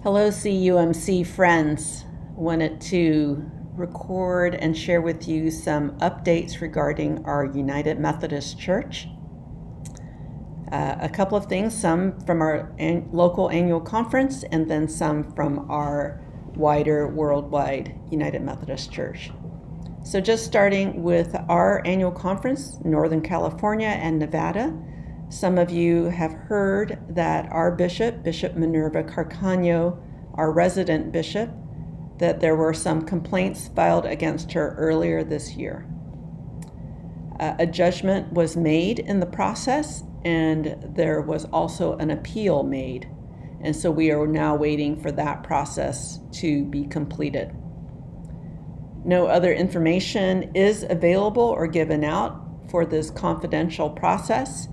Hello, CUMC friends. Wanted to record and share with you some updates regarding our United Methodist Church. A couple of things, some from our local annual conference and then some from our wider worldwide United Methodist Church. So just starting with our annual conference, Northern California and Nevada. Some of you have heard that our bishop, Bishop Minerva Carcaño, our resident bishop, that there were some complaints filed against her earlier this year. A judgment was made in the process, and there was also an appeal made. And so we are now waiting for that process to be completed. No other information is available or given out for this confidential process.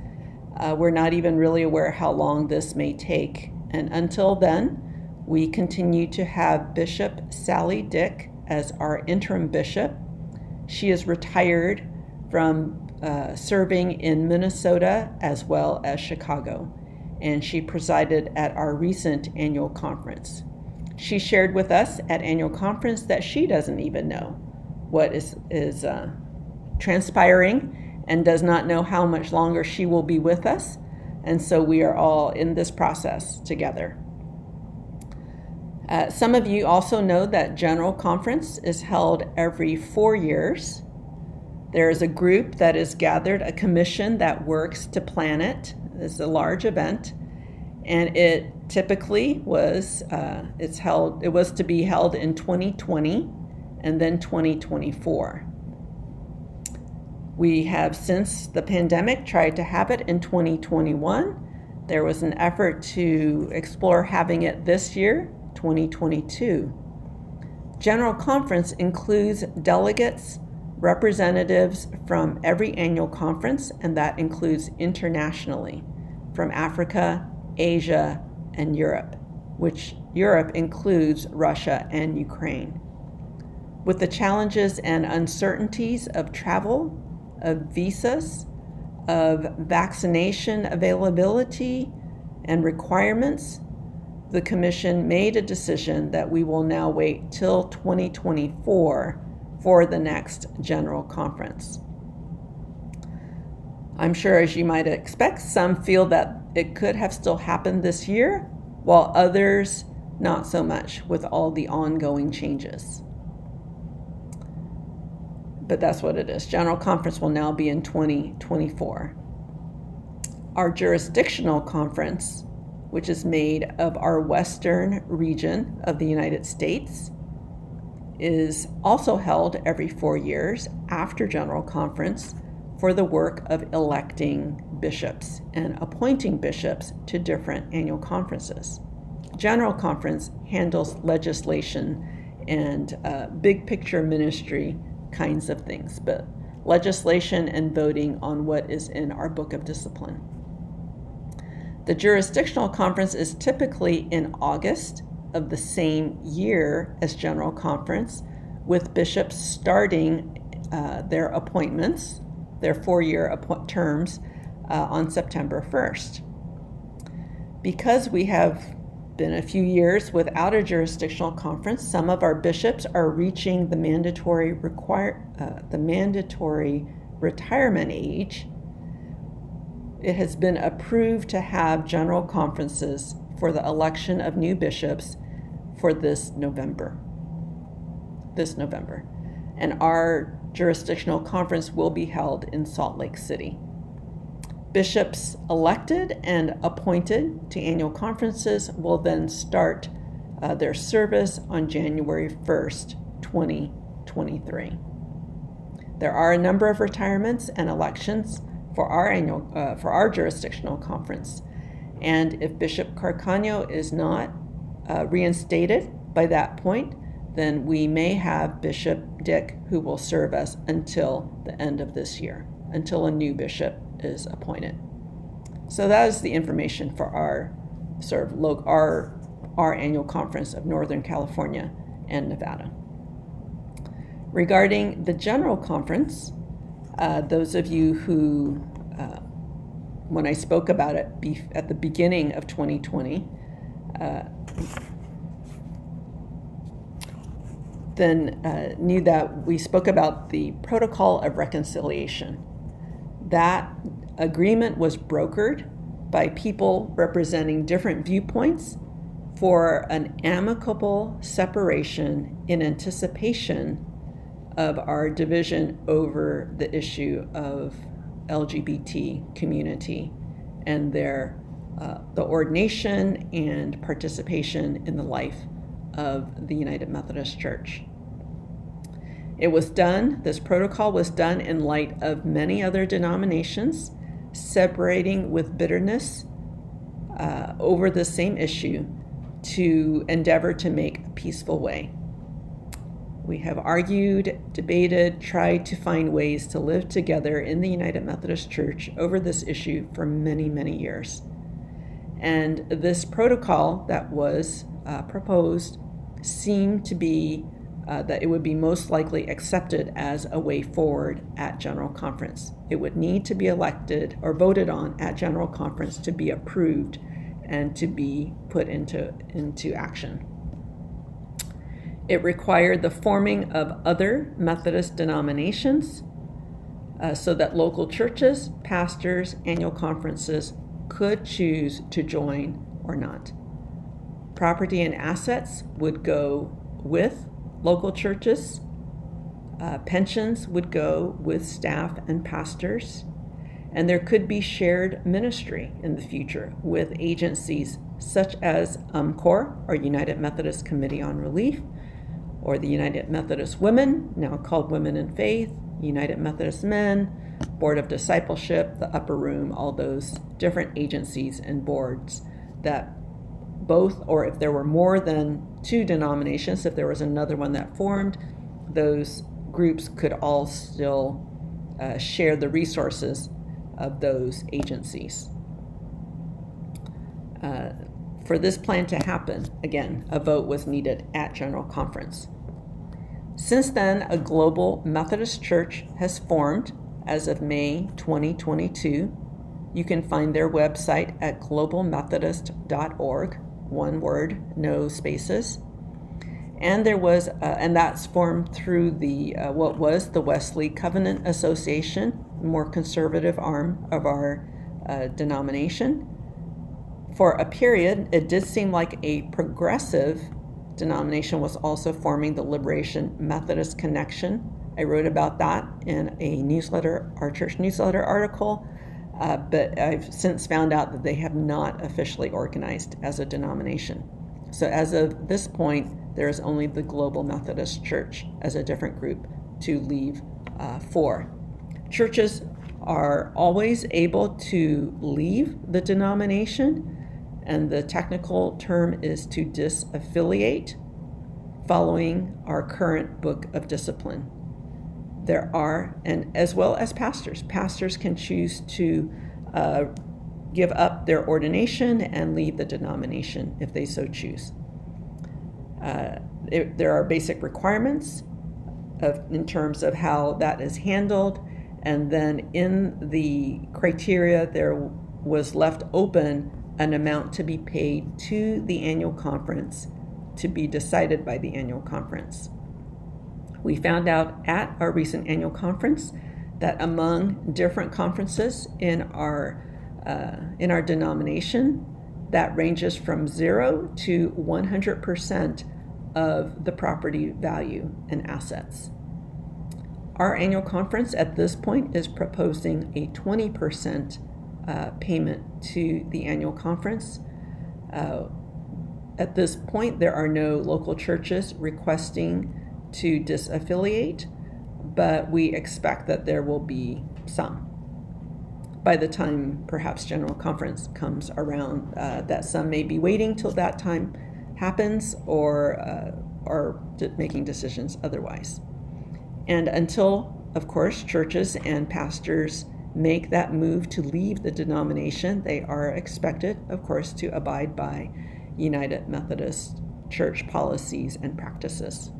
We're not even really aware how long this may take. And until then, we continue to have Bishop Sally Dick as our interim bishop. She is retired from serving in Minnesota as well as Chicago, and she presided at our recent annual conference. She shared with us at annual conference that she doesn't even know what is transpiring and does not know how much longer she will be with us. And so we are all in this process together. Some of you also know that General Conference is held every 4 years. There is a group that is gathered, a commission that works to plan it. It's a large event, and it typically was it was to be held in 2020 and then 2024. We have, since the pandemic, tried to have it in 2021. There was an effort to explore having it this year, 2022. General Conference includes delegates, representatives from every annual conference, and that includes internationally, from Africa, Asia, and Europe, which Europe includes Russia and Ukraine. With the challenges and uncertainties of travel, of visas, of vaccination availability and requirements, the commission made a decision that we will now wait till 2024 for the next general conference. I'm sure, as you might expect, some feel that it could have still happened this year, while others not so much with all the ongoing changes. But that's what it is. General Conference will now be in 2024. Our jurisdictional conference, which is made of our western region of the United States, is also held every 4 years after General Conference for the work of electing bishops and appointing bishops to different annual conferences. General Conference handles legislation and big picture ministry kinds of things, but legislation and voting on what is in our book of discipline. The jurisdictional conference is typically in August of the same year as General Conference, with bishops starting their appointments, their 4-year terms, on September 1st. Because we have been a few years without a jurisdictional conference, some of our bishops are reaching the mandatory retirement age. It has been approved to have general conferences for the election of new bishops for this November. And our jurisdictional conference will be held in Salt Lake City. Bishops elected and appointed to annual conferences will then start their service on January 1st, 2023. There are a number of retirements and elections for our jurisdictional conference, and if Bishop Carcaño is not reinstated by that point, then we may have Bishop Dick, who will serve us until the end of this year, until a new bishop is appointed. So that is the information for our our annual conference of Northern California and Nevada. Regarding the general conference, those of you who, when I spoke about it at the beginning of 2020, then knew that we spoke about the protocol of reconciliation. That agreement was brokered by people representing different viewpoints for an amicable separation in anticipation of our division over the issue of LGBT community and their the ordination and participation in the life of the United Methodist Church. It was done, this protocol was done in light of many other denominations separating with bitterness over the same issue to endeavor to make a peaceful way. We have argued, debated, tried to find ways to live together in the United Methodist Church over this issue for many, many years. And this protocol that was proposed seemed to be that it would be most likely accepted as a way forward at General Conference. It would need to be elected or voted on at General Conference to be approved and to be put into action. It required the forming of other Methodist denominations so that local churches, pastors, annual conferences could choose to join or not. Property and assets would go with local churches. Pensions would go with staff and pastors. And there could be shared ministry in the future with agencies such as UMCOR, or United Methodist Committee on Relief, or the United Methodist Women, now called Women in Faith, United Methodist Men, Board of Discipleship, the Upper Room, all those different agencies and boards that both, or if there were more than two denominations, if there was another one that formed, those groups could all still share the resources of those agencies. For this plan to happen, again, a vote was needed at General Conference. Since then, a global Methodist church has formed as of May 2022. You can find their website at globalmethodist.org, one word, no spaces. And there was, and that's formed through the what was the Wesley Covenant Association, more conservative arm of our denomination. For a period, it did seem like a progressive denomination was also forming, the Liberation Methodist Connection. I wrote about that in a newsletter, our church newsletter article, but I've since found out that they have not officially organized as a denomination. So as of this point, there is only the Global Methodist Church as a different group to leave for. Churches are always able to leave the denomination, and the technical term is to disaffiliate, following our current book of discipline. There are, and as well as pastors can choose to give up their ordination and leave the denomination if they so choose. There are basic requirements in terms of how that is handled, and then in the criteria there was left open an amount to be paid to the annual conference to be decided by the annual conference. We found out at our recent annual conference that among different conferences in our denomination, that ranges from 0 to 100% of the property value and assets. Our annual conference at this point is proposing a 20% payment to the annual conference. At this point, there are no local churches requesting to disaffiliate, but we expect that there will be some. By the time perhaps General Conference comes around, that some may be waiting till that time happens or are making decisions otherwise. And until, of course, churches and pastors make that move to leave the denomination, they are expected, of course, to abide by United Methodist Church policies and practices.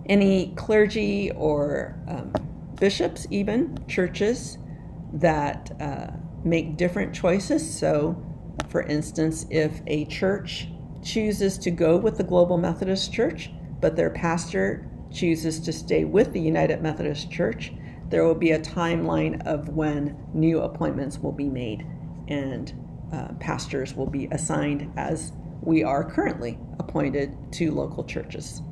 Any clergy or bishops, even churches that make different choices. So, for instance, if a church chooses to go with the Global Methodist Church, but their pastor chooses to stay with the United Methodist Church, there will be a timeline of when new appointments will be made, and pastors will be assigned as we are currently appointed to local churches.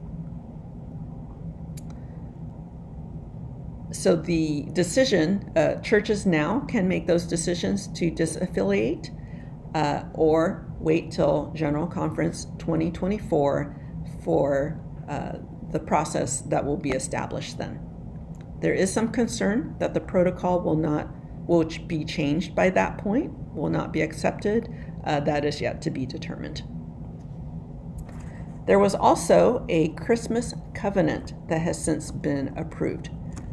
So the decision, churches now can make those decisions to disaffiliate or wait till General Conference 2024 for the process that will be established then. There is some concern that the protocol will be changed by that point, will not be accepted. That is yet to be determined. There was also a Christmas covenant that has since been approved.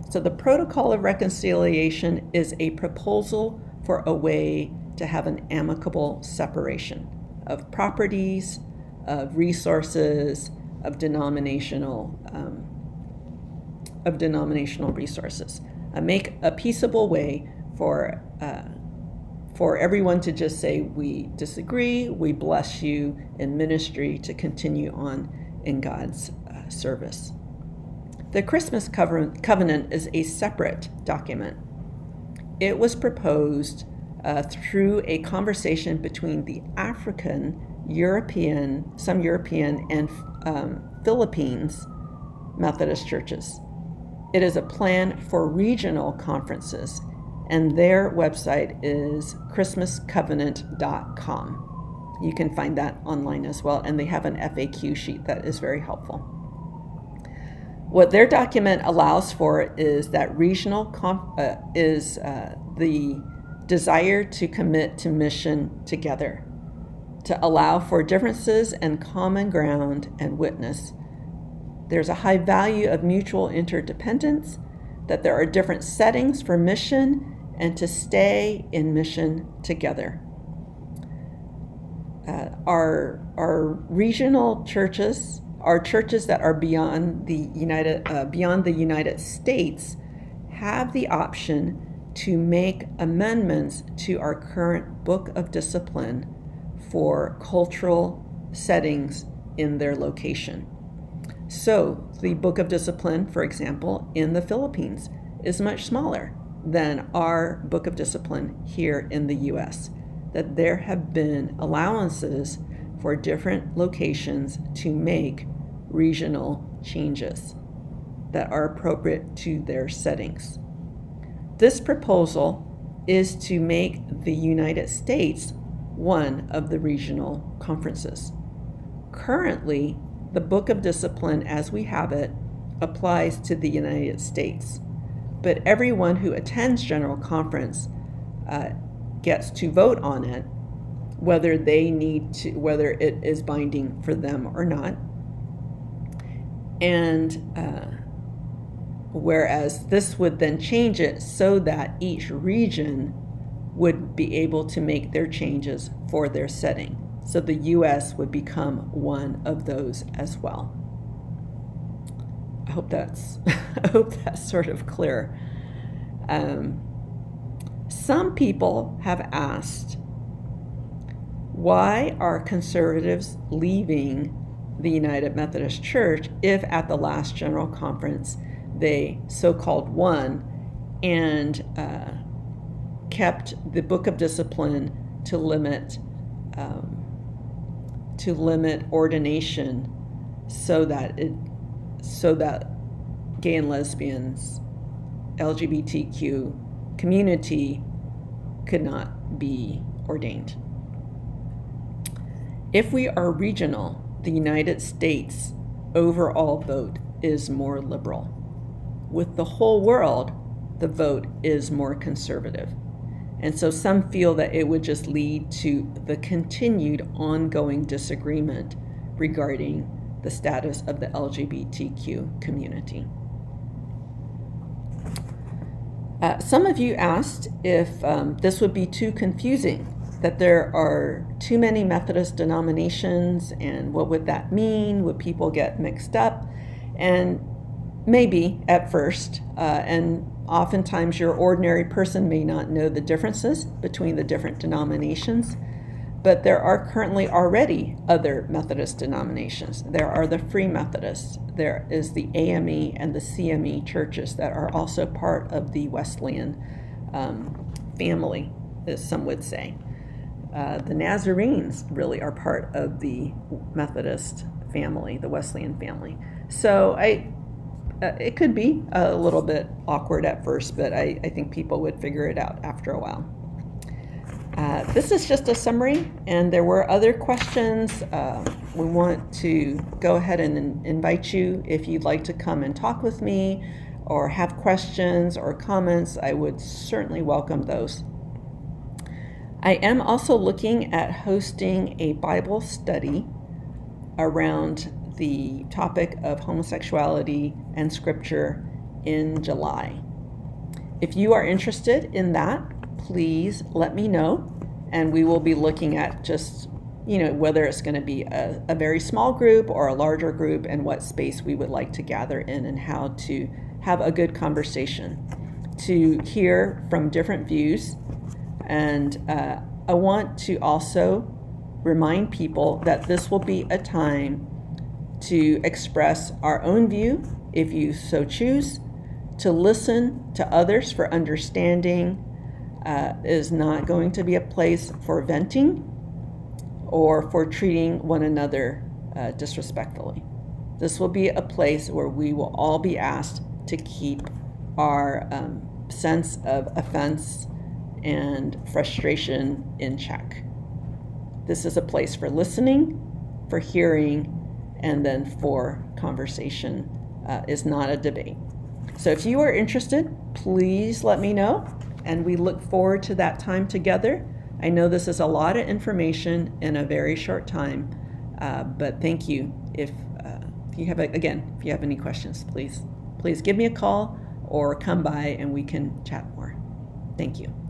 So the Protocol of Reconciliation is a proposal for a way to have an amicable separation of properties, of resources, of denominational resources. Make a peaceable way for everyone to just say, we disagree, we bless you in ministry to continue on in God's service. The Christmas covenant is a separate document. It was proposed through a conversation between the African, some European, and Philippines Methodist churches. It is a plan for regional conferences, and their website is christmascovenant.com. You can find that online as well, and they have an FAQ sheet that is very helpful. What their document allows for is that regional the desire to commit to mission together, to allow for differences and common ground and witness. There's a high value of mutual interdependence, that there are different settings for mission, and to stay in mission together. Our regional churches, our churches that are beyond the United States, have the option to make amendments to our current Book of Discipline for cultural settings in their location. So the Book of Discipline, for example, in the Philippines is much smaller than our Book of Discipline here in the US. That there have been allowances for different locations to make regional changes that are appropriate to their settings. This proposal is to make the United States one of the regional conferences. Currently, the Book of Discipline as we have it applies to the United States, but everyone who attends General Conference gets to vote on it, whether it is binding for them or not. And whereas this would then change it so that each region would be able to make their changes for their setting. So the U.S. would become one of those as well. I hope that's sort of clear. Some people have asked, why are conservatives leaving the United Methodist Church if at the last General Conference they so-called won and kept the Book of Discipline to limit ordination so that gay and lesbians, LGBTQ community could not be ordained. If we are regional, the United States overall vote is more liberal. With the whole world, the vote is more conservative. And so some feel that it would just lead to the continued ongoing disagreement regarding the status of the LGBTQ community. Some of you asked if this would be too confusing, that there are too many Methodist denominations, and what would that mean? Would people get mixed up? And maybe at first, and oftentimes your ordinary person may not know the differences between the different denominations. But there are currently already other Methodist denominations. There are the Free Methodists. There is the AME and the CME churches that are also part of the Wesleyan family, as some would say. The Nazarenes really are part of the Methodist family, the Wesleyan family. So it could be a little bit awkward at first, but I think people would figure it out after a while. This is just a summary, and there were other questions. We want to go ahead and invite you, if you'd like to come and talk with me or have questions or comments, I would certainly welcome those. I am also looking at hosting a Bible study around the topic of homosexuality and scripture in July. If you are interested in that, please let me know, and we will be looking at just, whether it's going to be a very small group or a larger group, and what space we would like to gather in, and how to have a good conversation, to hear from different views. And I want to also remind people that this will be a time to express our own view, if you so choose, to listen to others for understanding. Is not going to be a place for venting or for treating one another disrespectfully. This will be a place where we will all be asked to keep our sense of offense and frustration in check. This is a place for listening, for hearing, and then for conversation. Is not a debate. So if you are interested, please let me know, and we look forward to that time together. I know this is a lot of information in a very short time, but thank you. If you have any questions, please give me a call or come by and we can chat more. Thank you.